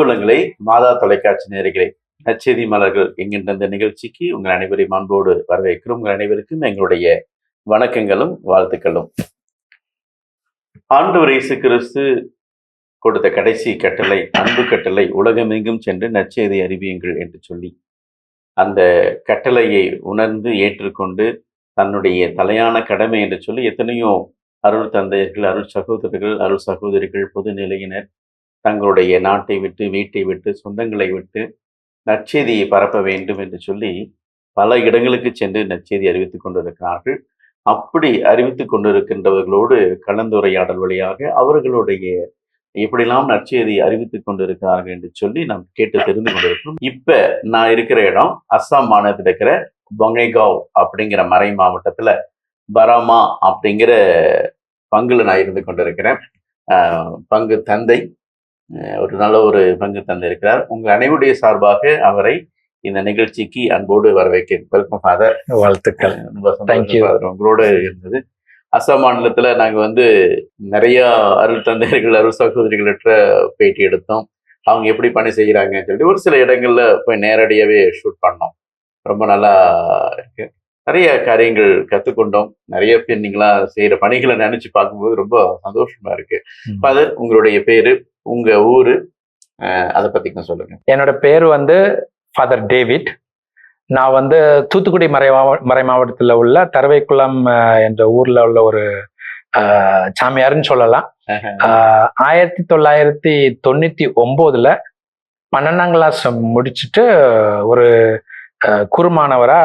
அன்புள்ளங்களே, மாதா தொலைக்காட்சி நேயர்களே, நற்செய்தி மலர்கள் என்கின்ற இந்த நிகழ்ச்சிக்கு உங்கள் அனைவரையும் அன்போடு வரவேற்கிறோம். உங்கள் அனைவருக்கும் எங்களுடைய வணக்கங்களும் வாழ்த்துக்களும். ஆண்டவர் இயேசு கிறிஸ்து கொடுத்த கடைசி கட்டளை, அன்பு கட்டளை, உலகமெங்கும் சென்று நற்செய்தி அறிவியுங்கள் என்று சொல்லி, அந்த கட்டளையை உணர்ந்து ஏற்றுக்கொண்டு தன்னுடைய தலையான கடமை என்று சொல்லி எத்தனையோ அருள் தந்தையர்கள், அருள் சகோதரர்கள், அருள் சகோதரிகள், பொதுநிலையினர் தங்களுடைய நாட்டை விட்டு, வீட்டை விட்டு, சொந்தங்களை விட்டு நற்செய்தியை பரப்ப வேண்டும் என்று சொல்லி பல இடங்களுக்கு சென்று நற்செய்தி அறிவித்துக் கொண்டிருக்கிறார்கள். அப்படி அறிவித்துக் கொண்டிருக்கின்றவர்களோடு கலந்துரையாடல் வழியாக அவர்களுடைய எப்படிலாம் நற்செய்தி அறிவித்துக் கொண்டிருக்கிறார்கள் என்று சொல்லி நாம் கேட்டு தெரிந்து கொண்டிருக்கிறோம். இப்ப நான் இருக்கிற இடம் அஸ்ஸாம் மாநிலத்தில் இருக்கிற பொங்கைகாவ் அப்படிங்கிற மறை மாவட்டத்துல பராமா அப்படிங்கிற பங்குல நான் இருந்து கொண்டிருக்கிறேன். பங்கு தந்தை ஒரு நல்ல ஒரு பங்கு தந்திருக்கிறார். உங்க அனைவருடைய சார்பாக அவரை இந்த நிகழ்ச்சிக்கு அன்போடு வரவேற்கிறேன். Welcome father. வாழ்த்துக்கள். உங்களோட இருந்தது. அஸ்ஸாம் மாநிலத்துல நாங்க நிறைய அருள் தந்தையர்கள், அருள் சகோதரிகளற்ற பேட்டி எடுத்தோம். அவங்க எப்படி பணி செய்யறாங்கன்னு சொல்லிட்டு ஒரு சில இடங்கள்ல போய் நேரடியாவே ஷூட் பண்ணோம். ரொம்ப நல்லா இருக்கு. நிறைய காரியங்கள் கற்றுக்கொண்டோம். நிறைய பேர் நீங்களா செய்யற பணிகளை நினைச்சு பார்க்கும்போது ரொம்ப சந்தோஷமா இருக்கு. ஃபாதர், உங்களுடைய பேரு, உங்க ஊரு, அதை பத்தி சொல்லுங்க. என்னோட பேர் ஃபாதர் டேவிட். நான் தூத்துக்குடி மறை மாவட்டத்தில் உள்ள தரவைக்குளம் என்ற ஊர்ல உள்ள ஒரு சாமியார்னு சொல்லலாம். 1999 12ஆம் கிளாஸ் முடிச்சுட்டு ஒரு குறுமானவரா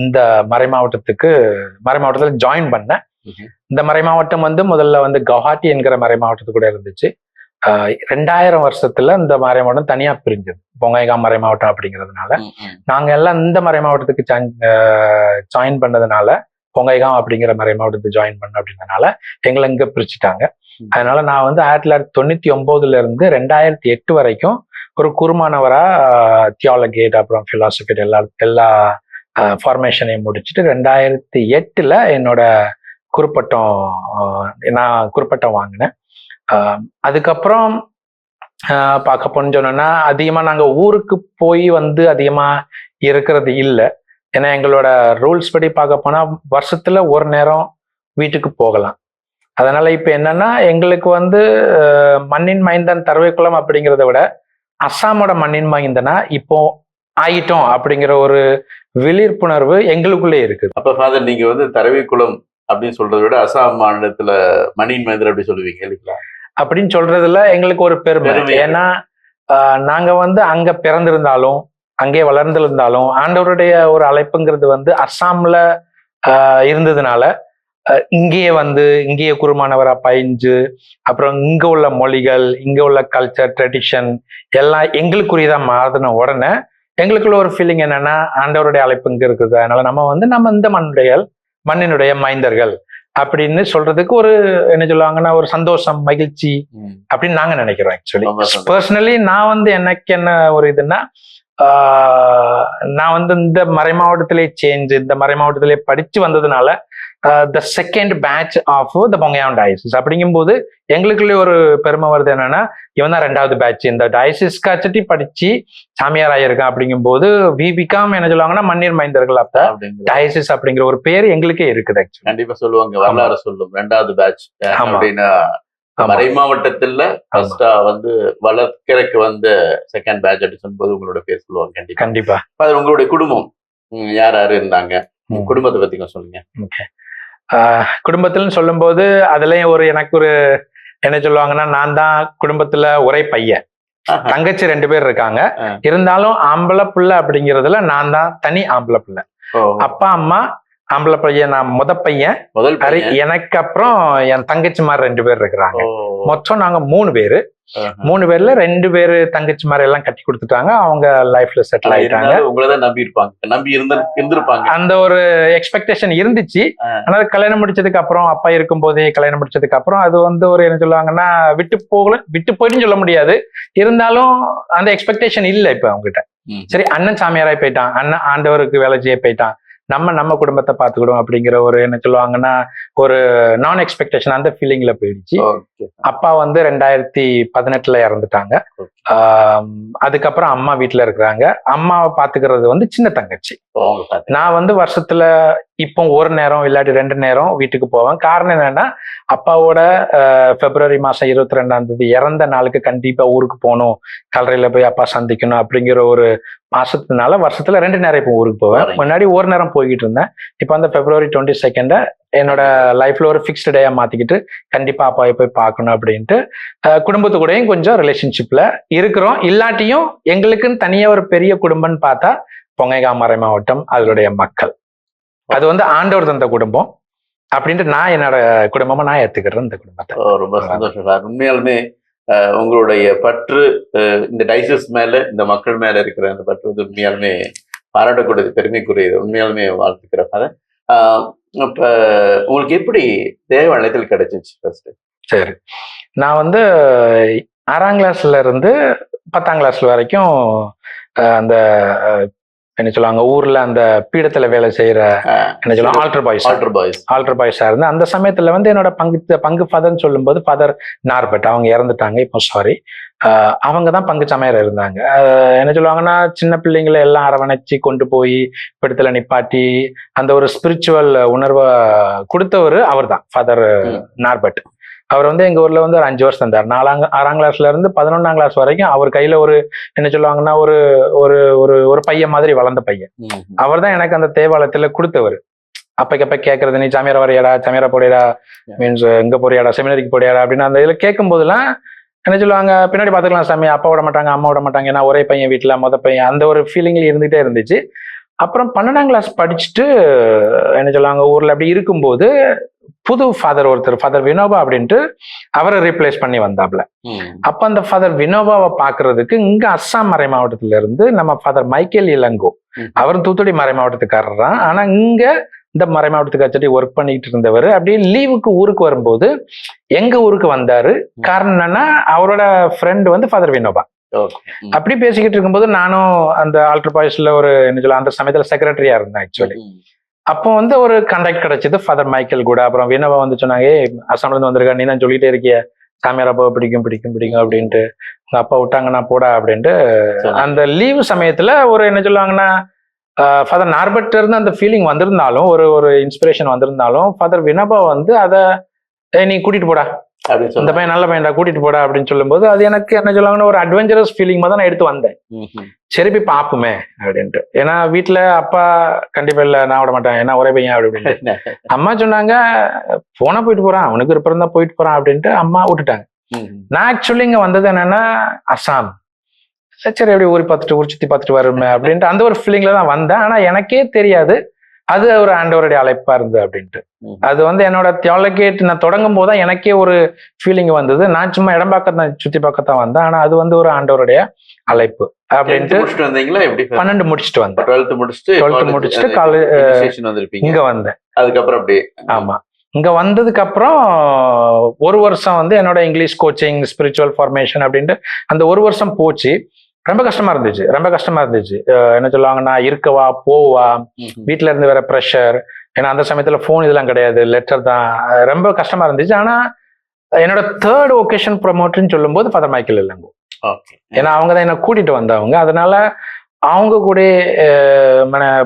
இந்த மறை மாவட்டத்துல ஜாயின் பண்ணேன். இந்த மறை மாவட்டம் முதல்ல கவுஹாட்டி என்கிற மறை மாவட்டத்து கூட இருந்துச்சு. 2000 வருஷத்துல இந்த மறை மாவட்டம் தனியா பிரிஞ்சது, பொங்கைகாம் மறை மாவட்டம் அப்படிங்கிறதுனால. நாங்க எல்லாம் இந்த மறை மாவட்டத்துக்கு ஜாயின் பண்ணதுனால, பொங்கைகாம் அப்படிங்கிற மறை மாவட்டத்துக்கு ஜாயின் பண்ண அப்படின்றதுனால எங்களை இங்க பிரிச்சுட்டாங்க. அதனால நான் 1999 இருந்து 2008 வரைக்கும் ஒரு குருமானவரா தியாலஜி அப்புறம் பிலாசபி எல்லா ஃபார்மேஷனையும் முடிச்சுட்டு 2008 என்னோட குருப்பட்டம் வாங்கினேன். அதுக்கப்புறம் பார்க்க போனோம்னா அதிகமா நாங்க ஊருக்கு போய் அதிகமா இருக்கிறது இல்லை. ஏன்னா எங்களோட ரூல்ஸ் படி பார்க்க போனா வருஷத்துல ஒரு நேரம் வீட்டுக்கு போகலாம். அதனால இப்ப என்னன்னா எங்களுக்கு மண்ணின் மைந்தன் தரவைக்குளம் அப்படிங்கிறத விட அஸ்ஸாமோட மண்ணின் மைந்தனா இப்போ ஆயிட்டோம் அப்படிங்கிற ஒரு விழிப்புணர்வு எங்களுக்குள்ளே இருக்குது. அப்ப ஃபாதர், நீங்க தரவைக்குளம் அப்படின்னு சொல்றதை விட அஸ்ஸாம் மாநிலத்துல மண்ணின் மைந்தர் அப்படி சொல்லுவீங்க இல்லைங்களா? அப்படின்னு சொல்றதுல எங்களுக்கு ஒரு பெருமை. ஏன்னா நாங்க அங்க பிறந்திருந்தாலும் அங்கே வளர்ந்திருந்தாலும் ஆண்டவருடைய ஒரு அழைப்புங்கிறது அஸ்ஸாம்ல இருந்ததுனால இங்கேயே குருமானவரா பயின்று அப்புறம் இங்க உள்ள மொழிகள், இங்க உள்ள கல்ச்சர், ட்ரெடிஷன் எல்லாம் எங்களுக்குரியதா மாறின உடனே எங்களுக்குள்ள ஒரு ஃபீலிங் என்னன்னா ஆண்டவருடைய அழைப்பு இங்க இருக்குது. அதனால நம்ம இந்த மண்ணினுடைய மைந்தர்கள் அப்படின்னு சொல்றதுக்கு ஒரு என்ன சொல்லுவாங்கன்னா ஒரு சந்தோஷம், மகிழ்ச்சி அப்படின்னு நாங்க நினைக்கிறோம். ஆக்சுவலி பர்சனலி நான் எனக்கு என்ன ஒரு இதுன்னா, நான் இந்த மறை மாவட்டத்திலே இந்த மறை மாவட்டத்திலே படிச்சு வந்ததுனால the second batch of the Bongaigaon diocese அப்படிங்கும்போது எங்களுக்குள்ளே ஒரு பெருமை வருது. என்னன்னா இவன் தான் 2வது பேட்ச் இந்த டயசிஸ்காச்சுட்டி படிச்சு சாமியார் ஆயிருக்கான். அப்படிங்கும்போது வி பிகாம் என்ன சொல்லுவாங்கன்னா மண்ணீர் மைந்தர்கள் அப்ப டயசிஸ் அப்படிங்கிற ஒரு பேர் எங்களுக்கே இருக்குது. கண்டிப்பா சொல்லுவாங்க, வரலாறு சொல்லும் 2வது பேட்ச் அப்படின்னா மறை மாவட்டத்துல வளர்க்கறதுக்கு செகண்ட் பேட்ச் அப்படி சொல்லும்போது உங்களோட பேர் சொல்லுவாங்க. கண்டிப்பா. உங்களுடைய குடும்பம் யார் இருந்தாங்க? குடும்பத்தை பத்தி சொல்லுங்க. குடும்பத்துலன்னு சொல்லும்போது அதுலயும் எனக்கு ஒரு என்ன சொல்லுவாங்கன்னா, நான் தான் குடும்பத்துல ஒரே பையன், தங்கச்சி 2 பேர் இருக்காங்க. இருந்தாலும் ஆம்பளை பிள்ளை அப்படிங்கிறதுல நான் தான் தனி ஆம்பளை பிள்ளை. அப்பா அம்மா ஆம்பளை பையன், நான் முதல் பையன். எனக்கு அப்புறம் என் தங்கச்சிமார் 2 பேர் இருக்கிறாங்க. மொத்தம் நாங்க 3 பேரு. 3 பேர்ல 2 பேரு தங்கச்சிமார் எல்லாம் கட்டி கொடுத்துட்டாங்க. அவங்க லைஃப்ல செட்டில் ஆயிட்டாங்க. நம்பி இருந்திருப்பாங்க. அந்த ஒரு எக்ஸ்பெக்டேஷன் இருந்துச்சு. ஆனா கல்யாணம் முடிச்சதுக்கு அப்புறம், அப்பா இருக்கும் போதே கல்யாணம் முடிச்சதுக்கு அப்புறம் அது ஒரு என்ன சொல்லுவாங்கன்னா விட்டு போயிட்டுன்னு சொல்ல முடியாது. இருந்தாலும் அந்த எக்ஸ்பெக்டேஷன் இல்லை இப்ப அவங்ககிட்ட. சரி, அண்ணன் சாமியாராய் போயிட்டான், அண்ணன் ஆண்டவருக்கு வேலை செய்ய போயிட்டான், நம்ம குடும்பத்தை பார்த்துக்கிடும் அப்படிங்கிற ஒரு என்ன சொல்லுவாங்கன்னா ஒரு நான் எக்ஸ்பெக்டேஷன் அந்த ஃபீலிங்ல போயிடுச்சு. அப்பா வந்து 2018 இறந்துட்டாங்க. அதுக்கப்புறம் அம்மா வீட்டுல இருக்கிறாங்க. அம்மாவை பாத்துக்கிறது வந்து சின்ன தங்கச்சி. நான் வந்து வருஷத்துல இப்போ ஒரு நேரம் இல்லாட்டி 2 நேரம் வீட்டுக்கு போவேன். காரணம் என்னன்னா அப்பாவோட பிப்ரவரி மாசம் 22 இறந்த நாளுக்கு கண்டிப்பா ஊருக்கு போகணும், கல்லறையில போய் அப்பா சந்திக்கணும் அப்படிங்கிற ஒரு மாசத்துனால வருஷத்துல 2 நேரம் இப்போ ஊருக்கு போவேன். முன்னாடி ஒரு நேரம் போய்கிட்டு இருந்தேன். இப்போ அந்த பிப்ரவரி 22 என்னோட லைஃப்ல ஒரு ஃபிக்ஸ்டு டேயா மாத்திக்கிட்டு கண்டிப்பா அப்பாவை போய் பார்க்கணும் அப்படின்ட்டு குடும்பத்து கூடயும் கொஞ்சம் ரிலேஷன்ஷிப்ல இருக்கிறோம். இல்லாட்டியும் எங்களுக்குன்னு தனியா ஒரு பெரிய குடும்பம்னு பார்த்தா பொங்கைகாம் மறை மாவட்டம் அதனுடைய மக்கள், அது வந்து ஆண்டவர் தந்த குடும்பம் அப்படின்ட்டு நான் என்னோட குடும்பமா நான் ஏத்துக்கிறேன் இந்த குடும்பத்தை. ரொம்ப சந்தோஷம் சார். உண்மையாலுமே உங்களுடைய பற்று இந்த டைசஸ் மேல இந்த மக்கள் மேல இருக்கிற அந்த பற்று வந்து உண்மையாலுமே பாராட்டக்கூடியது, பெருமைக்குரியது. உண்மையாலுமே வாழ்த்துக்கிறேன் அதை. இப்ப உங்களுக்கு எப்படி தேவாலயத்தில் கிடைச்சிச்சு ஃபர்ஸ்ட்? சரி, நான் வந்து 6ஆம் கிளாஸ்ல இருந்து 10ஆம் கிளாஸ் வரைக்கும் அந்த என்ன சொல்லுவாங்க ஊர்ல அந்த பீடத்துல வேலை செய்யற என்ன சொல்லுவாங்க ஆல்டர் பாய்ஸா இருந்து அந்த சமயத்துல வந்து என்னோட பங்கு ஃபாதர்ன்னு சொல்லும்போது ஃபாதர் நார்பட் அவங்க இறந்துட்டாங்க இப்போ, சாரி. அவங்க தான் பங்கு சமையர் இருந்தாங்க. என்ன சொல்லுவாங்கன்னா சின்ன பிள்ளைங்களை எல்லாம் அரவணைச்சு கொண்டு போய் பீடத்துல நிப்பாட்டி அந்த ஒரு ஸ்பிரிச்சுவல் உணர்வை கொடுத்தவர் அவர் தான் ஃபாதர் நார்பட். அவர் வந்து எங்க ஊர்ல வந்து ஒரு 5 வருஷம் இருந்தார். 6ஆம் கிளாஸ்ல இருந்து 11ஆம் கிளாஸ் வரைக்கும் அவர் கையில ஒரு என்ன சொல்லுவாங்கன்னா ஒரு ஒரு ஒரு பையன் மாதிரி வளர்ந்த பையன். அவர் தான் எனக்கு அந்த தேவாலயத்துல கொடுத்தவர். அப்பக்கப்ப கேட்கறது, நீ சமையரா வரையாடா, சமையரா போடையடா, மீன்ஸ் எங்க போறியாடா, செமினரிக்கு போடையாடா அப்படின்னு அந்த இதுல கேட்கும் போதெல்லாம் என்ன சொல்லுவாங்க, பின்னாடி பாத்துக்கலாம் சாமி, அப்பா விட மாட்டாங்க அம்மா விட மாட்டாங்க, ஏன்னா ஒரே பையன் வீட்டுல பையன், அந்த ஒரு ஃபீலிங்ல இருந்துகிட்டே இருந்துச்சு. அப்புறம் 12ஆம் கிளாஸ் படிச்சுட்டு என்ன சொல்லுவாங்க ஊர்ல அப்படி இருக்கும்போது புது ஃபாதர் ஒருத்தர், ஃபாதர் வினோபா அப்படின்ட்டு அவரை ரீப்ளேஸ் பண்ணி வந்தாப்ல. அப்ப அந்த ஃபாதர் வினோபாவை பாக்குறதுக்கு இங்க அஸ்ஸாம் மறை மாவட்டத்துல இருந்து நம்ம ஃபாதர் மைக்கேல் இளங்கோ, அவர் தூத்துக்குடி மறை மாவட்டத்துக்காரர் தான், ஆனா இங்க இந்த மறை மாவட்டத்துக்காச்சும் ஒர்க் பண்ணிட்டு இருந்தவர் அப்படியே லீவுக்கு ஊருக்கு வரும்போது எங்க ஊருக்கு வந்தாரு. காரணம் என்னன்னா அவரோட ஃப்ரெண்ட் வந்து ஃபாதர் வினோபா. அப்படி பேசிக்கிட்டு இருக்கும்போது நானும் அந்த ஆல்டர் பாய்ஸ்ல ஒரு என்ன சொல்ல அந்த சமயத்துல செக்ரட்டரியா இருந்தேன் ஆக்சுவலி. அப்போ வந்து ஒரு கண்டக்ட் கிடைச்சது ஃபாதர் மைக்கேல் கூட. அப்புறம் வினோபா வந்து சொன்னாங்க, அசாம்ல இருந்து வந்திருக்கா, நீ தான் சொல்லிட்டே இருக்கிய சாமியார் அப்பா பிடிக்கும் பிடிக்கும் பிடிக்கும் அப்படின்ட்டு, உங்க அப்பா விட்டாங்கன்னா போடா அப்படின்ட்டு. அந்த லீவு சமயத்துல ஒரு என்ன சொல்லுவாங்கன்னா ஃபாதர் நார்பட் இருந்து அந்த ஃபீலிங் வந்திருந்தாலும் ஒரு இன்ஸ்பிரேஷன் வந்திருந்தாலும் ஃபாதர் வினோபா வந்து அதை நீ கூட்டிட்டு போடா, இந்த பையன் நல்ல பையன்டா கூட்டிட்டு போடா அப்படின்னு சொல்லும்போது அது எனக்கு என்ன சொல்லுவாங்கன்னா ஒரு அட்வென்ச்சரஸ் ஃபீலிங் தான் நான் எடுத்து வந்தேன். சரி போய் பாப்போமே அப்படின்ட்டு. ஏன்னா வீட்டுல அப்பா கண்டிப்பா இல்ல நான் விட மாட்டேன், ஏன்னா ஒரே பையன் அப்படின்னு. அம்மா சொன்னாங்க போனா போயிட்டு போறான், அவனுக்கு விருப்பம் தான் போயிட்டு போறான் அப்படின்ட்டு அம்மா விட்டுட்டாங்க. நான் ஆக்சுவலி இங்க வந்தது என்னன்னா அசாம், சரி எப்படி ஊர் சுத்தி பார்த்துட்டு வருமே அப்படின்ட்டு அந்த ஒரு ஃபீலிங்ல தான் வந்தேன். ஆனா எனக்கே தெரியாது அது ஒரு ஆண்டவருடைய அழைப்பா இருந்தது அப்படின்ட்டு. அது வந்து என்னோட தியாலஜியேட் நான் தொடங்கும் போதுதான் எனக்கே ஒரு ஃபீலிங் வந்தது. நான் சும்மா இடம் பார்க்கத்தான் சுத்தி பார்க்கத்தான் வந்தேன், ஆனா அது வந்து ஒரு ஆண்டவருடைய அழைப்பு அப்படின்ட்டு. 12 முடிச்சுட்டு வந்தேன். 12 முடிச்சுட்டு காலேஜ் இங்க வந்தேன். அதுக்கப்புறம் அப்படி ஆமா இங்க வந்ததுக்கு அப்புறம் ஒரு வருஷம் வந்து என்னோட இங்கிலீஷ் கோச்சிங் ஸ்பிரிச்சுவல் ஃபார்மேஷன் அப்படின்ட்டு அந்த ஒரு வருஷம் போச்சு. ரொம்ப கஷ்டமா இருந்துச்சு, ரொம்ப கஷ்டமா இருந்துச்சு. என்ன சொல்லுவாங்கன்னா இருக்கவா போவா, வீட்டுல இருந்து வேற ப்ரெஷர், ஏன்னா அந்த சமயத்துல போன் இதெல்லாம் கிடையாது, லெட்டர் தான், ரொம்ப கஷ்டமா இருந்துச்சு. ஆனா என்னோட 3rd ஒகேஷன் ப்ரமோட்டர்னு சொல்லும் போது ஃபாதர் மைக்கேல் இளங்கோ, ஏன்னா அவங்க தான் என்ன கூட்டிட்டு வந்தவங்க. அதனால அவங்க கூட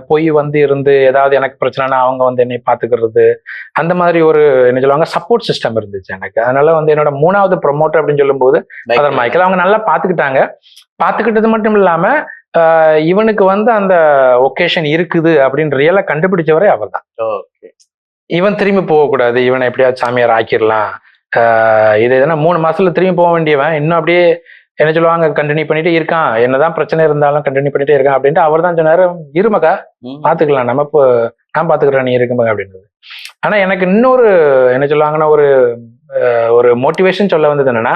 போய் வந்து இருந்து ஏதாவது எனக்கு பிரச்சனைனா அவங்க வந்து என்னை பாத்துக்கிறது, அந்த மாதிரி ஒரு என்ன சொல்லுவாங்க சப்போர்ட் சிஸ்டம் இருந்துச்சு எனக்கு. அதனால வந்து என்னோட 3வது ப்ரமோட்டர் அப்படின்னு சொல்லும் போது ஃபாதர் மைக்கேல் அவங்க நல்லா பாத்துக்கிட்டாங்க. பாத்துக்கிட்டது மட்டும் இல்லாம இவனுக்கு வந்து அந்த ஒகேஷன் இருக்குது அப்படின்னு ரியலா கண்டுபிடிச்சவரே அவர் தான். இவன் திரும்பி போகக்கூடாது, இவனை எப்படியாவது சாமியார் ஆக்கிடலாம், இது எதுனா 3 மாசத்துல திரும்பி போக வேண்டியவன் இன்னும் அப்படியே என்ன சொல்லுவாங்க கண்டினியூ பண்ணிட்டே இருக்கான், என்னதான் பிரச்சனை இருந்தாலும் கண்டினியூ பண்ணிட்டே இருக்கான் அப்படின்ட்டு அவர் தான் சொன்னாரு, இருமக்கா பாத்துக்கலாம், நம்ம இப்போ நான் பாத்துக்கிறேன் நீ இருக்குமங்க அப்படின்றது. ஆனா எனக்கு இன்னொரு என்ன சொல்லுவாங்கன்னா ஒரு மோட்டிவேஷன் சொல்ல வந்தது என்னன்னா,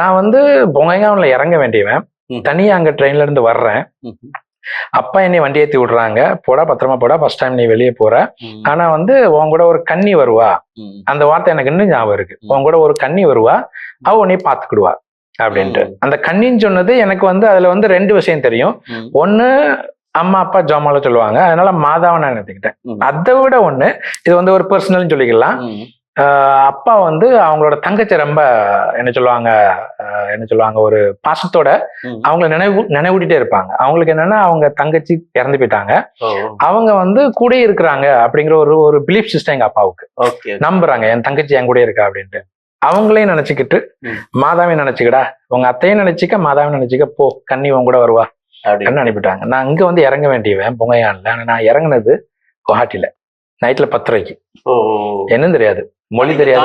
நான் வந்து பொங்கைகான்ல இறங்க வேண்டியவன், தனியா அங்க ட்ரெயின்ல இருந்து வர்றேன், அப்பா என்னை வண்டி ஏத்தி விடுறாங்க, போடா பத்திரமா போடா, ஃபர்ஸ்ட் டைம் நீ வெளியே போற, ஆனா வந்து உன் கூட ஒரு கன்னி வருவா, அந்த வார்த்தை எனக்கு இன்னும் ஞாபகம் இருக்கு, உன் கூட ஒரு கன்னி வருவா, அவ உன்னை பாத்துக்கிடுவா அப்படின்ட்டு. அந்த கண்ணின்னு சொன்னது எனக்கு வந்து அதுல வந்து 2 விஷயம் தெரியும். ஒண்ணு அம்மா அப்பா ஜோமால சொல்லுவாங்க, அதனால மாதாவை நான் நினைத்துக்கிட்டேன். அதை விட ஒண்ணு, இது வந்து ஒரு பர்சனல்னு சொல்லிக்கலாம். அப்பா வந்து அவங்களோட தங்கச்சி ரொம்ப என்ன சொல்லுவாங்க ஒரு பாசத்தோட அவங்கள நினைவூட்டிட்டே இருப்பாங்க. அவங்களுக்கு என்னன்னா அவங்க தங்கச்சி இறந்து போயிட்டாங்க, அவங்க வந்து கூட இருக்கிறாங்க அப்படிங்கிற ஒரு பிலீஃப் சிஸ்டம் எங்க அப்பாவுக்கு. நம்புறாங்க என் தங்கச்சி என் கூட இருக்கா அப்படின்ட்டு. அவங்களையும் நினைச்சுக்கிட்டு மாதாவையும் நினைச்சுக்கடா, உங்க அத்தையும் நினைச்சுக்க மாதாவையும் நினைச்சுக்க, போ கண்ணி உன் கூட வருவா அப்படின்னு அனுப்பிட்டாங்க. நான் இங்க வந்து இறங்க வேண்டியவன் பொங்கையான்ல, ஆனா நான் இறங்குனது குவாஹாட்டில நைட்ல 10 ரூபாய்க்கு. என்னன்னு தெரியாது, மொழி தெரியாது,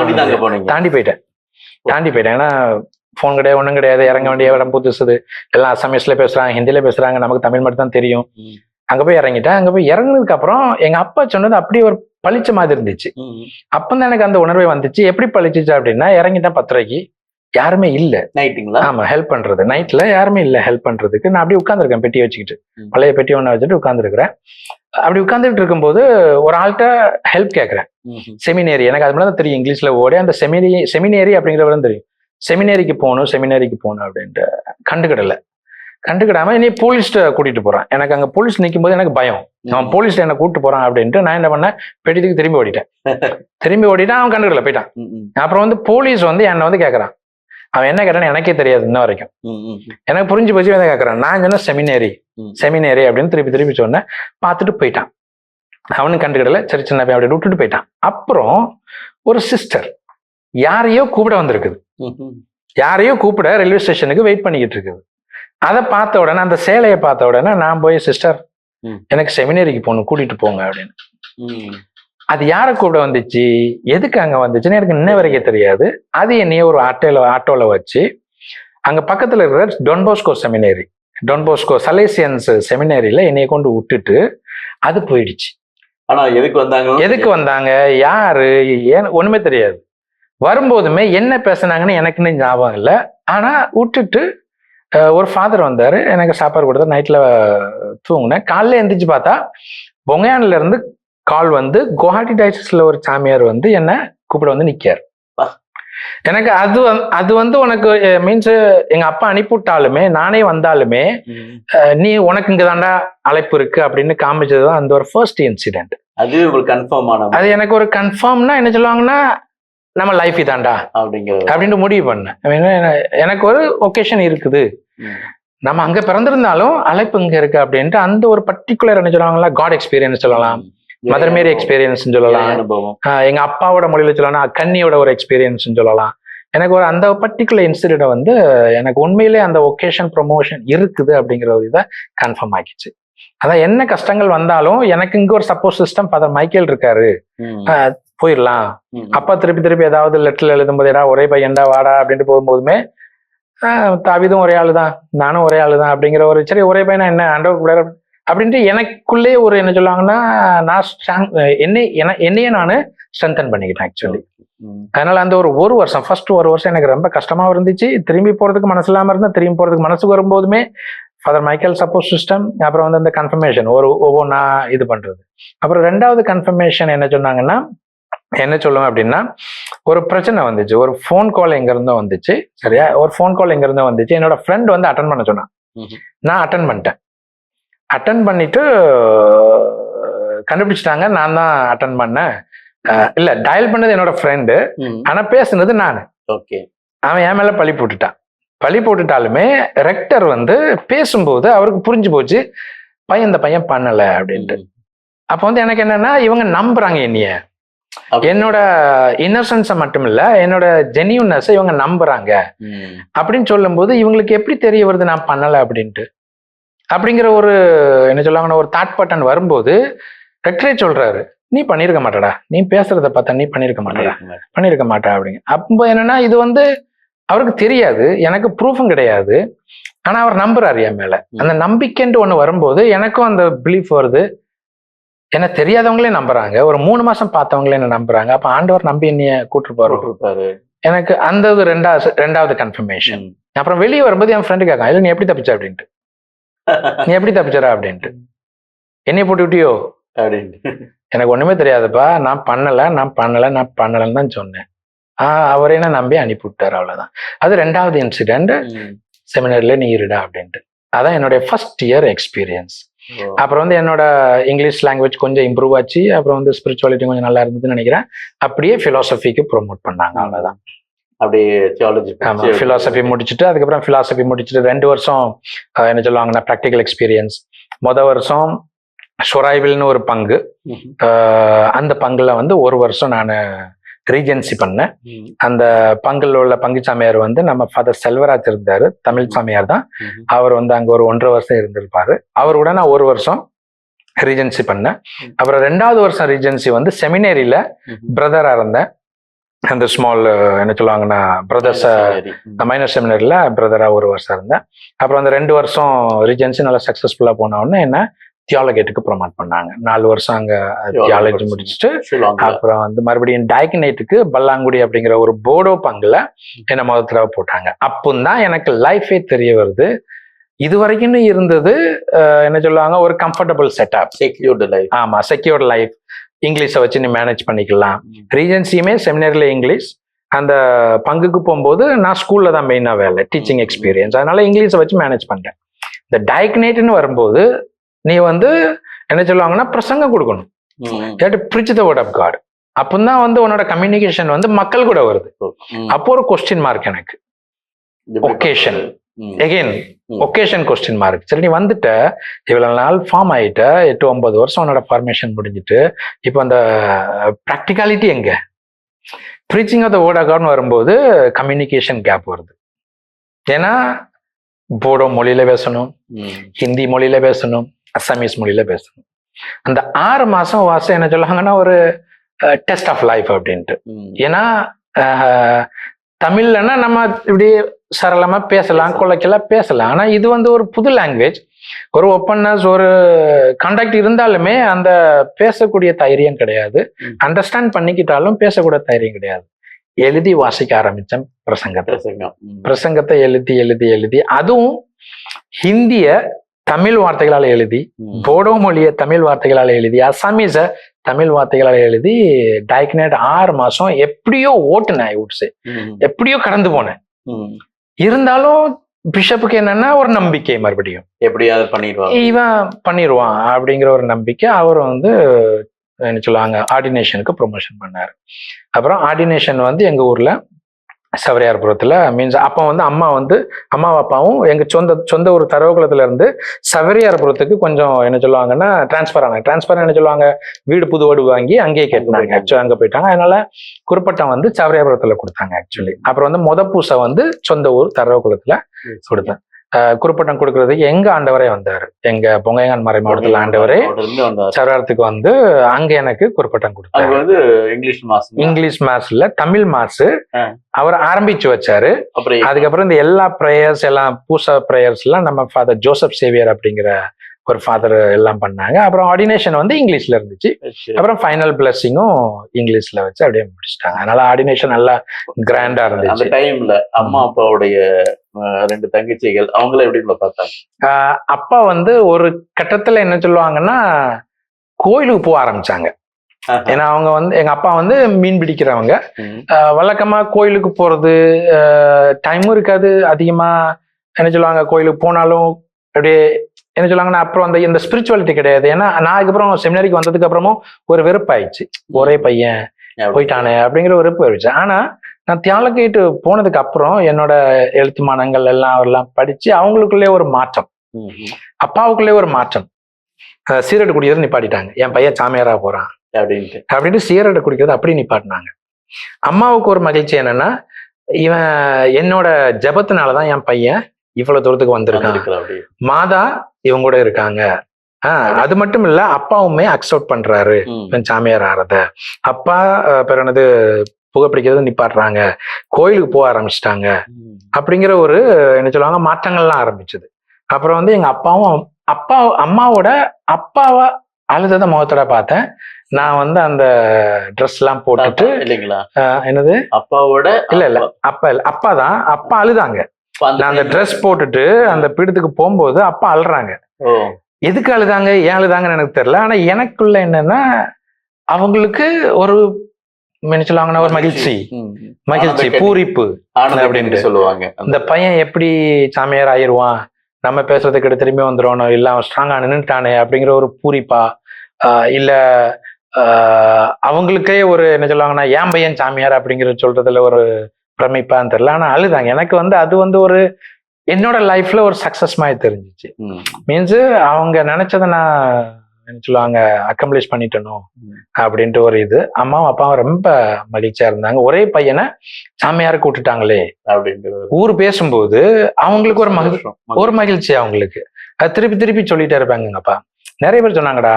தாண்டி போயிட்டேன். ஏன்னா போன் கிடையாது, ஒண்ணும் கிடையாது, இறங்க வேண்டிய இடம் புதுசுது, எல்லாம் அசாமீஸ்ல பேசுறாங்க, ஹிந்தில பேசுறாங்க, நமக்கு தமிழ் மட்டும் தான் தெரியும். அங்க போய் இறங்கிட்டேன். அங்க போய் இறங்குனதுக்கு அப்புறம் எங்க அப்பா சொன்னது அப்படியே ஒரு பளிச்ச மாதிரி இருந்துச்சு. அப்பதான் எனக்கு அந்த உணர்வே வந்துச்சு. எப்படி பளிச்சிச்சு அப்படின்னா, இறங்கிட்டேன் 10 ரூபாய்க்கு, யாருமே இல்ல நைட்டுங்களா. ஆமா, ஹெல்ப் பண்றது நைட்ல யாருமே இல்ல ஹெல்ப் பண்றதுக்கு. நான் அப்படியே உட்கார்ந்துருக்கேன் பெட்டி வச்சுக்கிட்டு, பழைய பெட்டி ஒண்ணு வச்சுட்டு உட்கார்ந்துருக்கிறேன். அப்படி உட்கார்ந்துட்டு இருக்கும்போது ஒரு ஆள்கிட்ட ஹெல்ப் கேட்கறேன். செமினேரி, எனக்கு அது மட்டும் தெரியும் இங்கிலீஷ்ல ஓடி, அந்த செமினேரி அப்படிங்கிறவரும் தெரியும். செமினேரிக்கு போகணும் அப்படின்ட்டு கண்டுக்கிடாம என்னை போலீஸ்ட கூட்டிட்டு போறான். எனக்கு அங்க போலீஸ் நிற்கும் போது எனக்கு பயம், அவன் போலீஸ்ல என்ன கூப்பிட்டு போறான் அப்படின்ட்டு நான் என்ன பண்ணேன், பெட்டிக்கு திரும்பி ஓடிட்டேன். அவன் கண்டுக்கிடல, போயிட்டான். அப்புறம் வந்து போலீஸ் வந்து என்னை வந்து கேட்கறான். அவன் என்ன கேட்டான்னு எனக்கே தெரியாது இன்ன வரைக்கும். எனக்கு புரிஞ்சு போச்சு என்ன கேட்கறான். நான் சொன்ன செமினேரி அப்படின்னு திருப்பி சொன்னேன். பார்த்துட்டு போயிட்டான். அவனும் கண்டுக்கிடல, சரி சின்ன பையன் அப்படி விட்டுட்டு போயிட்டான். அப்புறம் ஒரு சிஸ்டர் யாரையோ கூப்பிட ரயில்வே ஸ்டேஷனுக்கு வெயிட் பண்ணிக்கிட்டு இருக்குது. அதை பார்த்த உடனே, அந்த சேலையை பார்த்த உடனே நான் போய், சிஸ்டர் எனக்கு செமினேரிக்கு போகணும், கூட்டிட்டு போங்க அப்படின்னு. அது யாரை கூப்பிட வந்துச்சு, எதுக்கு அங்க வந்துச்சுன்னு எனக்கு இன்ன வரைக்கும் தெரியாது. அது என்னைய ஒரு ஆட்டோல வச்சு அங்க பக்கத்துல இருக்கிற டொன்போஸ்கோ சலேசியன்ஸ் செமினேரியில என்னைய கொண்டு விட்டுட்டு அது போயிடுச்சு. ஆனா எதுக்கு வந்தாங்க யாரு ஏன் ஒண்ணுமே தெரியாது. வரும்போதுமே என்ன பேசினாங்கன்னு எனக்குன்னு ஞாபகம் இல்லை. ஆனா விட்டுட்டு ஒரு ஃபாதர் வந்தாரு, எனக்கு சாப்பாடு கொடுத்தா, நைட்ல தூங்கினேன். காலைல எந்திரிச்சு பார்த்தா பொங்கையான்ல இருந்து கால் வந்து குவாஹாட்டி டைசஸ்ல ஒரு சாமியார் வந்து என்ன கூப்பிட வந்து நிக்காரு. எனக்கு அது வந்து உனக்கு மீன்ஸ் எங்க அப்பா அனுப்பிவிட்டாலுமே நானே வந்தாலுமே நீ உனக்கு இங்கதாண்டா அழைப்பு இருக்கு அப்படின்னு காமிச்சதுதான் அந்த ஒரு ஃபர்ஸ்ட் இன்சிடென்ட். அது எனக்கு ஒரு கன்ஃபார்ம்னா என்ன சொல்லுவாங்கன்னா, நம்ம லைஃப் இதாண்டா அப்படின்ட்டு முடிவு பண்ணேன். எனக்கு ஒரு ஒகேஷன் இருக்குது, நம்ம அங்க பிறந்திருந்தாலும் அழைப்பு இங்க இருக்கு அப்படின்ட்டு அந்த ஒரு பர்டிகுலர் என்ன சொல்லுவாங்களா, காட் எக்ஸ்பீரியன்ஸ் சொல்லலாம், மதர் மேரி எக்ஸ்பீரியன்ஸ் சொல்லலாம், எங்க அப்பாவோட மொழியில சொல்லலாம் கன்னியோட ஒரு எக்ஸ்பீரியன்ஸ் சொல்லலாம். எனக்கு ஒரு அந்த பர்டிகுலர் இன்சிடென்ட் வந்து எனக்கு உண்மையிலே அந்த ஒகேஷன் ப்ரொமோஷன் இருக்குது அப்படிங்கிற ஒரு இதை கன்ஃபார்ம் ஆகிடுச்சு. அதான் என்ன கஷ்டங்கள் வந்தாலும் எனக்கு இங்க ஒரு சப்போர்ட் சிஸ்டம் ஃபாதர் மைக்கேல் இருக்காரு, போயிடலாம். அப்பா திருப்பி ஏதாவது லெட்டர்ல எழுதும்போது ஏதாவது ஒரே பையன்டா வாடா அப்படின்ட்டு போகும்போதுமே தாவிதும் ஒரே ஆளுதான், நானும் ஒரே ஆளுதான் அப்படிங்கிற ஒரு சரி ஒரே பையனா என்ன ஆண்டவர் கூட அப்படின்ட்டு எனக்குள்ளே ஒரு என்ன சொல்லுவாங்கன்னா, நான் என்னையே நான் ஸ்ட்ரென்தன் பண்ணிக்கிட்டேன் ஆக்சுவலி. அதனால அந்த ஒரு வருஷம் ஃபர்ஸ்ட் ஒரு வருஷம் எனக்கு ரொம்ப கஷ்டமா இருந்துச்சு. திரும்பி போறதுக்கு மனசு இல்லாம இருந்தா, திரும்பி போறதுக்கு மனசுக்கு வரும்போதுமே ஃபாதர் மைக்கேல் சப்போர்ட் சிஸ்டம், அப்புறம் வந்து அந்த கன்ஃபர்மேஷன் ஒவ்வொன்றா இது பண்றது. அப்புறம் 2வது கன்ஃபர்மேஷன் என்ன சொன்னாங்கன்னா, என்ன சொல்லுவேன் அப்படின்னா, ஒரு பிரச்சனை வந்துச்சு, ஒரு ஃபோன் கால் எங்க இருந்தோ வந்துச்சு. சரியா, ஒரு ஃபோன் கால் எங்க இருந்தோ வந்துச்சு. என்னோட ஃப்ரெண்ட் வந்து அட்டன் பண்ண சொன்னான். நான் அட்டன் பண்ணிட்டு கண்டுபிடிச்சிட்டாங்க நான் தான் அட்டன் பண்ணேன். இல்ல, டயல் பண்ணது என்னோட ஃப்ரெண்டு, ஆனா பேசுனது நானு. அவன் என் மேல பழி போட்டுட்டாலுமே ரெக்டர் வந்து பேசும்போது அவருக்கு புரிஞ்சு போச்சு இந்த பையன் பண்ணல அப்படின்ட்டு. அப்ப வந்து எனக்கு என்னன்னா, இவங்க நம்புறாங்க என்னோட இன்னசென்ஸை மட்டும் இல்ல, என்னோட ஜெனியூன்னஸ் இவங்க நம்புறாங்க அப்படின்னு சொல்லும் போது இவங்களுக்கு எப்படி தெரிய வருது நான் பண்ணல அப்படின்ட்டு. அப்படிங்கிற ஒரு என்ன சொல்லுவாங்கன்னா, ஒரு தாட் பட்டன் வரும்போது ரெக்டரே சொல்றாரு, நீ பண்ணிருக்க மாட்டடா, நீ பேசுறத பார்த்தா நீ பண்ணிருக்க மாட்டா அப்படிங்க. அப்போ என்னன்னா, இது வந்து அவருக்கு தெரியாது, எனக்கு ப்ரூஃபும் கிடையாது, ஆனா அவர் நம்புறாரு என் மேல. அந்த நம்பிக்கைன்ட்டு ஒண்ணு வரும்போது எனக்கும் அந்த பிலீஃப் வருது. என்ன தெரியாதவங்களே நம்புறாங்க, ஒரு 3 மாசம் பார்த்தவங்களே என்ன நம்புறாங்க. அப்ப ஆண்டவர் நம்பி என்னைய கூட்டிருப்பாரு. எனக்கு அந்த ரெண்டாவது கன்ஃபர்மேஷன். அப்புறம் வெளியே வரும்போது என் ஃப்ரெண்டு கேட்கான், இல்ல நீ எப்படி தப்பிச்ச அப்படின்ட்டு, நீ எப்படி தப்பிச்சரா அப்படின்ட்டு, என்னைய போட்டு விட்டியோ அப்படின்ட்டு. எனக்கு ஒண்ணுமே தெரியாதுப்பா, நான் பண்ணலன்னு தான் சொன்னேன். அவரே என்ன நம்பி அனுப்பி விட்டாரு, அவ்வளவுதான். அது 2வது இன்சிடென்ட். செமினார்ல நீ இருடா அப்படின்ட்டு. அதான் என்னுடைய ஃபர்ஸ்ட் இயர் எக்ஸ்பீரியன்ஸ். அப்புறம் வந்து என்னோட இங்கிலீஷ் லாங்குவேஜ் கொஞ்சம் இம்ப்ரூவ் ஆச்சு. அப்புறம் வந்து ஸ்பிரிச்சுவாலிட்டி கொஞ்சம் நல்லா இருந்ததுன்னு நினைக்கிறேன். அப்படியே ஃபிலாசபிக்கு ப்ரொமோட் பண்ணாங்க, அவ்வளவுதான். அப்படியே தியாலஜி ஆமா, ஃபிலாசபி முடிச்சுட்டு அதுக்கப்புறம் ஃபிலாசபி முடிச்சுட்டு 2 வருஷம் என்ன சொல்லுவாங்கன்னா ப்ராக்டிக்கல் எக்ஸ்பீரியன்ஸ். வருஷம் ஷொராய்வில்னு ஒரு பங்கு, அந்த பங்குல வந்து 1 வருஷம் நான் ரீஜென்சி பண்ணேன். அந்த பங்குல உள்ள பங்கு சாமியார் வந்து நம்ம ஃபாதர் செல்வராஜ் இருந்தாரு, தமிழ் சாமியார் தான். அவர் வந்து அங்க ஒரு 1.5 வருஷம் இருந்திருப்பாரு. அவரோட நான் 1 வருஷம் ரீஜென்சி பண்ணேன். அப்புறம் 2வது வருஷம் ரீஜென்சி வந்து செமினரியில பிரதரா இருந்தேன். அந்த ஸ்மால் என்ன சொல்லுவாங்கன்னா பிரதர்ஸ் மைனர் செமினரியில பிரதரா 1 வருஷம் இருந்தேன். அப்புறம் அந்த 2 வருஷம் ரீஜென்சி நல்லா சக்சஸ்ஃபுல்லா போன உடனே என்ன தியாலஜிக்கு ப்ரொமோட் பண்ணாங்க. 4 வருஷம் அங்க தியாலஜி முடிச்சுட்டு அப்புறம் வந்து மறுபடியும் டயக்னேட்டுக்கு பல்லாங்குடி அப்படிங்கிற ஒரு போடோ பங்குல என்ன முதல் தடவை போட்டாங்க. அப்போதான் எனக்கு லைஃபே தெரிய வருது. இது வரைக்கும் இருந்தது என்ன சொல்லுவாங்க ஒரு கம்ஃபர்டபுள் செட்டப், செக்யூர்டு லைஃப். ஆமா, செக்யூர்டு லைஃப். இங்கிலீஷை வச்சு நீ மேனேஜ் பண்ணிக்கலாம். ரீஜென்சியுமே செமினரில இங்கிலீஷ். அந்த பங்குக்கு போகும்போது நான் ஸ்கூல்ல தான் மெயினா வேலை, டீச்சிங் எக்ஸ்பீரியன்ஸ். அதனால இங்கிலீஷை வச்சு மேனேஜ் பண்றேன். இந்த டயக்னேட்னு வரும்போது நீ வந்து என்ன சொல்லுவாங்கன்னா பிரசங்கம் கொடுக்கணும், preach the word of God. அப்பதான் வந்து உன்னோட கம்யூனிகேஷன் வந்து மக்கள் கூட வருது. அப்போ ஒரு கொஸ்டின் மார்க் எனக்கு, occasion again occasion question mark. சரி, நீ வந்துட்ட, இவ்வளவு நாள் ஃபார்ம் ஆயிட்ட, 8-9 வருஷம் உன்னோட ஃபார்மேஷன் முடிஞ்சிட்டு, இப்போ அந்த ப்ராக்டிகாலிட்டி எங்க? Preaching of the word of காட்னு வரும்போது கம்யூனிகேஷன் கேப் வருது. ஏன்னா போடோ மொழியில பேசணும், ஹிந்தி மொழியில பேசணும், அசாமீஸ் மொழியில பேசணும். அந்த 6 மாசம் வாசம் என்ன சொல்லுவாங்கன்னா ஒரு டெஸ்ட் ஆஃப் லைஃப் அப்படின்ட்டு. ஏன்னா தமிழ்லன்னா நம்ம இப்படி சரளமா பேசலாம், கொலைக்கெல்லாம் பேசலாம். ஆனா இது வந்து ஒரு புது லாங்குவேஜ், ஒரு ஓப்பன்னஸ், ஒரு கான்டாக்ட் இருந்தாலுமே அந்த பேசக்கூடிய தைரியம் கிடையாது. அண்டர்ஸ்டாண்ட் பண்ணிக்கிட்டாலும் பேசக்கூடிய தைரியம் கிடையாது. எழுதி வாசிக்க ஆரம்பிச்சேன் பிரசங்கத்தை எழுதி எழுதி எழுதி, அதுவும் ஹிந்திய தமிழ் வார்த்தைகளால எழுதி, போடோ மொழிய தமிழ் வார்த்தைகளால எழுதி, அசாமீஸ தமிழ் வார்த்தைகளால எழுதி, டயக்னேட் 6 மாசம் எப்படியோ ஓட்டுனேன், எப்படியோ கடந்து போனேன். இருந்தாலும் பிஷப்புக்கு என்னன்னா ஒரு நம்பிக்கை, மறுபடியும் எப்படியாவது பண்ணிடுவான், இவன் பண்ணிடுவான் அப்படிங்கிற ஒரு நம்பிக்கை. அவர் வந்து என்ன சொல்லுவாங்க ஆர்டினேஷனுக்கு ப்ரொமோஷன் பண்ணாரு. அப்புறம் ஆர்டினேஷன் வந்து எங்க ஊர்ல சவரியார்புரத்துல, மீன்ஸ் அப்போ வந்து அம்மா அப்பாவும் எங்க சொந்த ஒரு தரவுகுளத்துல இருந்து சவரியார்புரத்துக்கு கொஞ்சம் என்ன சொல்லுவாங்கன்னா டிரான்ஸ்பர் என்ன சொல்லுவாங்க, வீடு புது வீடு வாங்கி அங்கேயே கேட்டாங்க. ஆக்சுவலி அங்க போயிட்டாங்க. அதனால குறிப்பிட்டம் வந்து சவரியார்புரத்துல கொடுத்தாங்க ஆக்சுவலி. அப்புறம் வந்து பூசை வந்து சொந்த ஊர் தரவுகுளத்துல கொடுத்தேன். குறிப்பிட்டம் கொடுக்கறதுக்கு எங்க ஆண்டவரே வந்தாரு, எங்க பொங்கையான் மறை மாவட்டத்துல ஆண்டவரே சவரியாரத்துக்கு வந்து அங்க எனக்கு குறிப்பிட்டம் கொடுத்தாரு. இங்கிலீஷ் மாஸ் இல்ல, தமிழ் மாசு அவர் ஆரம்பிச்சு வச்சாரு. அதுக்கப்புறம் இந்த எல்லா பிரேயர்ஸ் எல்லாம் பூசா பிரேயர்ஸ் எல்லாம் நம்ம ஃபாதர் ஜோசப் சேவியர் அப்படிங்கிற ஒரு ஃபாதர் எல்லாம் பண்ணாங்க. அப்புறம் ஆர்டினேஷன் வந்து இங்கிலீஷ்ல இருந்துச்சு. அப்புறம் ஃபைனல் பிளஸிங்கும் இங்கிலீஷ்ல வச்சு அப்படியே முடிச்சிட்டாங்க. அதனால ஆர்டினேஷன் நல்லா கிராண்டா இருந்துச்சு. அந்த டைம்ல அம்மா அப்பாவுடைய 2 தங்கச்சிகள் அவங்கள எப்படி பார்த்தாங்க? அப்பா வந்து ஒரு கட்டத்துல என்ன சொல்லுவாங்கன்னா கோயிலுக்கு போக ஆரம்பிச்சாங்க. ஏன்னா அவங்க வந்து எங்க அப்பா வந்து மீன் பிடிக்கிறவங்க. வழக்கமா கோயிலுக்கு போறது டைமும் இருக்காது அதிகமா. என்ன சொல்லுவாங்க, கோயிலுக்கு போனாலும் அப்படியே என்ன சொல்லுவாங்கன்னா அப்புறம் அந்த இந்த ஸ்பிரிச்சுவாலிட்டி கிடையாது. ஏன்னா நான் அதுக்கப்புறம் செமினரிக்கு வந்ததுக்கு அப்புறமும் ஒரு வெறுப்பாயிடுச்சு, ஒரே பையன் போயிட்டானே அப்படிங்கிற ஒரு வெறுப்பு ஆயிடுச்சு. ஆனா நான் தியாலஜிட்டு போனதுக்கு அப்புறம் என்னோட எழுத்துமானங்கள் எல்லாம் படிச்சு அவங்களுக்குள்ளே ஒரு மாற்றம், அப்பாவுக்குள்ளே ஒரு மாற்றம். சீரட்டு குடிக்கிறது நிப்பாட்டிட்டாங்க, என் பையன் சாமியாரா போறான் அப்படின்ட்டு சீரட்டு குடிக்கிறது அப்படி நிப்பாட்டினாங்க. அம்மாவுக்கு ஒரு மகிழ்ச்சி என்னன்னா, இவன் என்னோட ஜபத்தினாலதான் என் பையன் இவ்வளவு தூரத்துக்கு வந்திருக்கான், மாதா இவங்க கூட இருக்காங்க. அது மட்டும் இல்ல, அப்பாவுமே அக்செப்ட் பண்றாரு சாமியார் ஆறத. அப்பா பிறனது புகைப்பிடிக்கிறது நிப்பாட்டுறாங்க, கோயிலுக்கு போக ஆரம்பிச்சிட்டாங்க அப்படிங்கிற ஒரு என்ன சொல்லுவாங்க மாற்றங்கள்லாம் ஆரம்பிச்சது. அப்புறம் வந்து எங்க அம்மாவோட அப்பாவை அழுதத முகத்தோட பார்த்தேன். நான் வந்து அந்த ட்ரெஸ் எல்லாம் போட்டுட்டு, இல்லைங்களா, என்னது அப்பாவோட இல்ல அப்பா தான், அப்பா அழுதாங்க. நான் அந்த ட்ரெஸ் போட்டுட்டு அந்த பீடத்துக்கு போகும்போது அப்பா அழுறாங்க. எதுக்கு அழுதாங்க, ஏன் அழுதாங்கன்னு எனக்கு தெரியல. ஆனா எனக்குள்ள என்னன்னா அவங்களுக்கு ஒரு என்ன சொல்லுவாங்கன்னா ஒரு மகிழ்ச்சி பூரிப்பு அப்படின்ட்டு சொல்லுவாங்க. இந்த பையன் எப்படி சாமியார் ஆயிடுவான், நம்ம பேசுறதுக்கு திரும்பி வந்துடணும், இல்ல அவன் ஸ்ட்ராங்கா நின்றுட்டானே அப்படிங்கிற ஒரு பூரிப்பா, இல்ல அவங்களுக்கே ஒரு என்ன சொல்லுவாங்கன்னா ஏன் பையன் சாமியார் அப்படிங்கிறது சொல்றதுல ஒரு பிரமிப்பான்னு தெரியல. ஆனா அழுதாங்க. எனக்கு வந்து அது வந்து ஒரு என்னோட லைஃப்ல ஒரு சக்சஸ் மாதிரி தெரிஞ்சிச்சு. மீன்ஸ் அவங்க நினைச்சதை நான் என்ன சொல்லுவாங்க அக்கம்ப்ளிஷ் பண்ணிட்டணும் அப்படின்ட்டு ஒரு இது. அம்மாவும் அப்பாவும் ரொம்ப மகிழ்ச்சியா இருந்தாங்க. ஒரே பையனை சாமியாருக்கு விட்டுட்டாங்களே அப்படின்ட்டு ஊர் பேசும்போது அவங்களுக்கு ஒரு மகிழ்ச்சி அவங்களுக்கு. அது திருப்பி திருப்பி சொல்லிட்டே இருப்பாங்க. எங்க அப்பா நிறைய பேர் சொன்னாங்கடா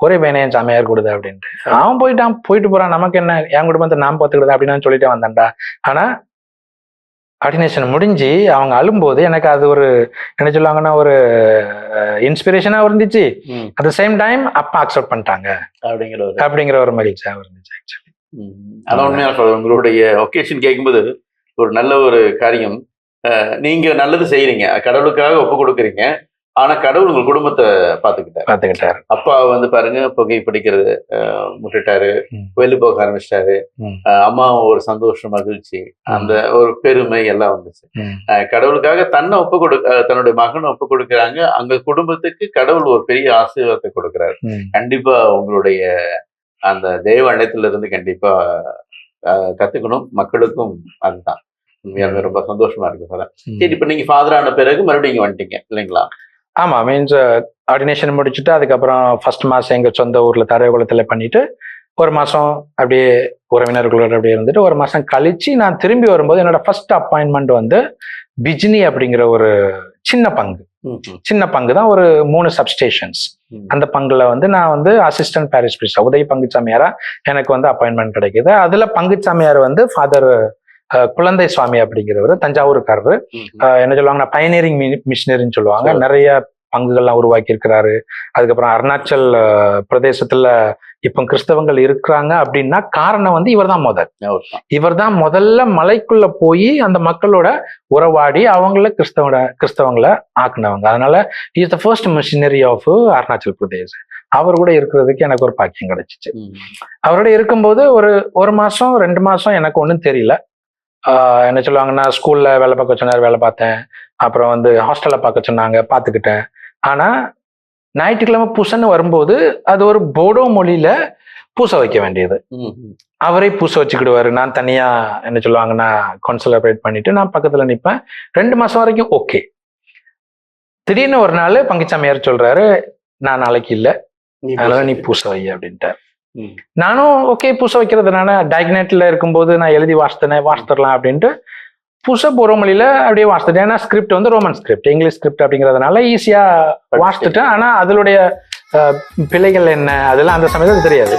ஒரே பையனை என் சாமியார் கொடுது அப்படின்ட்டு. அவன் போயிட்டு போறான், நமக்கு என்ன, என் குடும்பத்தை நான் பார்த்துக்கிடுது அப்படின்னு சொல்லிட்டே வந்தான்டா. ஆனா ஆர்டினேஷன் முடிஞ்சு அவங்க அழும்போது எனக்கு அது ஒரு என்ன சொல்லுவாங்கன்னா ஒரு இன்ஸ்பிரேஷனா இருந்துச்சு. அட் த சேம் டைம் அப்பா அக்செப்ட் பண்ணிட்டாங்க அப்படிங்கிற ஒரு மகிழ்ச்சியா இருந்துச்சு ஆக்சுவலி. அதான் உண்மையா சொல்றேன். உங்களுடைய ஒகேஷன் கேட்கும்போது ஒரு நல்ல ஒரு காரியம். நீங்க நல்லது செய்யறீங்க, கடவுளுக்காக ஒப்பு கொடுக்குறீங்க. ஆனா கடவுள் உங்க குடும்பத்தை பாத்துக்கிட்டாரு. அப்பா வந்து பாருங்க புகை பிடிக்கிறது முட்டுட்டாரு, வெளில போக ஆரம்பிச்சிட்டாரு. அம்மா ஒரு சந்தோஷம், மகிழ்ச்சி, அந்த ஒரு பெருமை எல்லாம் வந்துச்சு. கடவுளுக்காக தன்னுடைய மகனை ஒப்பு கொடுக்குறாங்க. அங்க குடும்பத்துக்கு கடவுள் ஒரு பெரிய ஆசீர்வாதத்தை கொடுக்குறாரு. கண்டிப்பா உங்களுடைய அந்த தெய்வ அணையத்துல இருந்து கண்டிப்பா கத்துக்கணும். மக்களுக்கும் அதுதான் உண்மையாலுமே ரொம்ப சந்தோஷமா இருக்கு. சரி, இப்ப நீங்க ஃபாதர் ஆன பிறகு மறுபடியும் இங்க வந்துட்டீங்க இல்லைங்களா? ஆமா, மீன்ஸ் ஆர்டினேஷன் முடிச்சுட்டு அதுக்கப்புறம் ஃபர்ஸ்ட் மாசம் எங்க சொந்த ஊர்ல தரைக்குளத்துல பண்ணிட்டு ஒரு மாசம் அப்படியே உறவினர்களோட அப்படியே இருந்துட்டு ஒரு மாசம் கழிச்சு நான் திரும்பி வரும்போது என்னோட ஃபர்ஸ்ட் அப்பாயின்மெண்ட் வந்து பிஜினி அப்படிங்கிற ஒரு சின்ன பங்கு தான், ஒரு 3 சப்ஸ்டேஷன்ஸ். அந்த பங்குல வந்து நான் வந்து அசிஸ்டன்ட் பாரிஷ் பிரிஸ்ட் உதவி பங்குச்சாமியாரா எனக்கு வந்து அப்பாயின்மெண்ட் கிடைக்குது. அதுல பங்குச்சாமியார் வந்து ஃபாதர் குழந்தை சுவாமி அப்படிங்கிறவர், தஞ்சாவூருக்காரரு. என்ன சொல்லுவாங்கன்னா பயனியரிங் மிஷினரின்னு சொல்லுவாங்க. நிறைய பங்குகள்லாம் உருவாக்கி இருக்கிறாரு. அதுக்கப்புறம் அருணாச்சல் பிரதேசத்துல இப்ப கிறிஸ்தவங்கள் இருக்கிறாங்க அப்படின்னா காரணம் வந்து இவர் தான் முதல்ல மலைக்குள்ள போய் அந்த மக்களோட உறவாடி அவங்கள கிறிஸ்தவங்களை ஆக்குனவங்க. அதனால is the first missionary of Arunachal Pradesh. அவர் கூட இருக்கிறதுக்கு எனக்கு ஒரு பாக்கியம் கிடைச்சிச்சு. அவரோட இருக்கும்போது ஒரு மாசம் 2 மாசம் எனக்கு ஒன்றும் தெரியல. என்ன சொல்லுவாங்கன்னா ஸ்கூல்ல வேலை பார்க்க சொன்னார், வேலை பார்த்தேன். அப்புறம் வந்து ஹாஸ்டல்ல பார்க்க சொன்னாங்க, பார்த்துக்கிட்டேன். ஆனா ஞாயிற்றுக்கிழமை பூசன்னு வரும்போது அது ஒரு போடோ மொழியில பூச வைக்க வேண்டியது. அவரே பூச வச்சுக்கிடுவாரு. நான் தனியா என்ன சொல்லுவாங்கன்னா கான்சென்ட்ரேட் பண்ணிட்டு நான் பக்கத்துல நிற்பேன். 2 மாசம் வரைக்கும் ஓகே. திடீர்னு ஒரு நாள் பங்குச்சாமியார் சொல்றாரு, நான் நாளைக்கு இல்லை, அதனால நீ பூச வை அப்படின்ட்டு. நானும் ஓகே பூச வைக்கிறதுனால டைக்னேட்ல இருக்கும்போது நான் எழுதி வாசித்தரலாம் அப்படின்ட்டு பூச போற மொழியில அப்படியே வாசித்துட்டேன். ஏன்னா ஸ்கிரிப்ட் வந்து ரோமன் ஸ்கிரிப்ட், இங்கிலீஷ் ஸ்கிரிப்ட் அப்படிங்கிறதுனால ஈஸியா வாசித்துட்டேன். ஆனா அதனுடைய பிழைகள் என்ன அதெல்லாம் அந்த சமயத்துல தெரியாது.